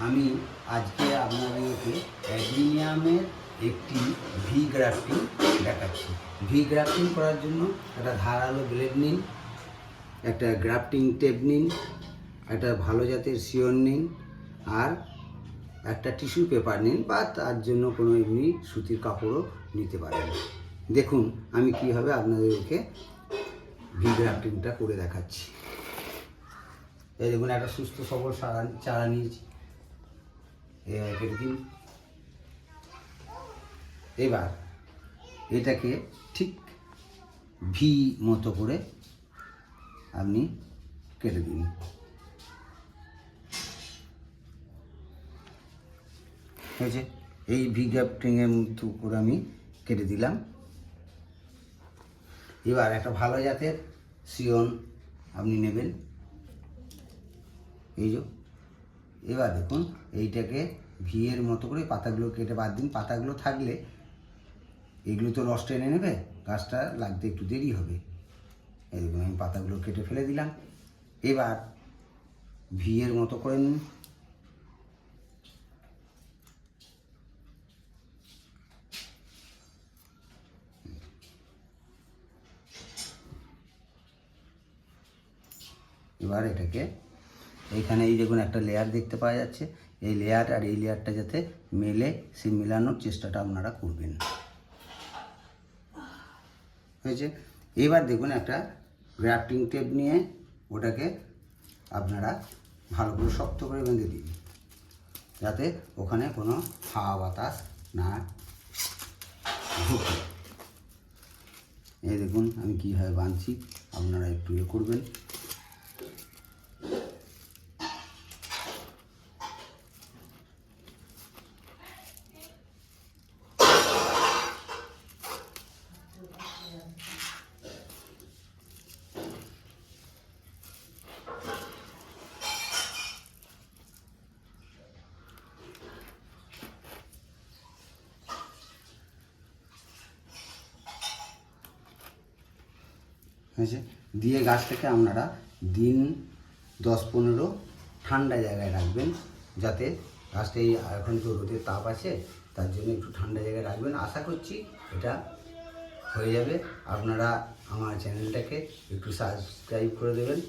আমি আজকে আপনাদেরকে অ্যাডেনিয়ামের একটি ভি গ্রাফটিং দেখাচ্ছি। ভি গ্রাফটিং করার জন্য একটা ধারালো ব্লেড নিন, একটা গ্রাফটিং টেপ নিন, একটা ভালো জাতের শিওর নিন, আর একটা টিস্যু পেপার নিন, বা তার জন্য কোনো এমনি সুতির কাপড়ও নিতে পারেন। দেখুন আমি কীভাবে আপনাদেরকে ভি গ্রাফটিংটা করে দেখাচ্ছি। এই দেখুন, একটা সুস্থ সবল চারা নিয়েছি, এভাবে কেটে দিন। এবার এটাকে ঠিক ভি মতো করে আপনি কেটে দিন। হয়েছে? এই ভি গ্রাফটিংয়ের মতো করে আমি কেটে দিলাম। এবার একটা ভালো জাতের সিয়ন আপনি নেবেন, এই যে। এবার দেখুন এইটাকে ভিয়ের মতো করে পাতাগুলো কেটে বাদ দিন। পাতাগুলো থাকলে এগুলো তো রস টেনে নেবে, গাছটা লাগতে একটু দেরি হবে। এই দেখুন আমি পাতাগুলো কেটে ফেলে দিলাম। এবার ভিয়ের মতো করে নিন। এবার এটাকে এইখানে এই দেখুন একটা লেয়ার দেখতে পাওয়া যাচ্ছে, এই লেয়ার আর এই লেয়ারটা যাতে মেলে, সেই মেলানোর চেষ্টাটা আপনারা করবেন। হয়েছে? এবার দেখুন একটা গ্রাফটিং টেপ নিয়ে ওটাকে আপনারা ভালো করে শক্ত করে বেঁধে দিন, যাতে ওখানে কোনো হাওয়া বাতাস না ঢুকে। এই দেখুন আমি কীভাবে বাঁধছি, আপনারা একটু ইয়ে করবেন। হয়েছে? দিয়ে গাছটাকে আপনারা দিন 10-15 ঠান্ডা জায়গায় রাখবেন, যাতে গাছটা এখন তো রোদের তাপ আছে, তার জন্য একটু ঠান্ডা জায়গায় রাখবেন। আশা করছি এটা হয়ে যাবে। আপনারা আমার চ্যানেলটাকে একটু সাবস্ক্রাইব করে দেবেন।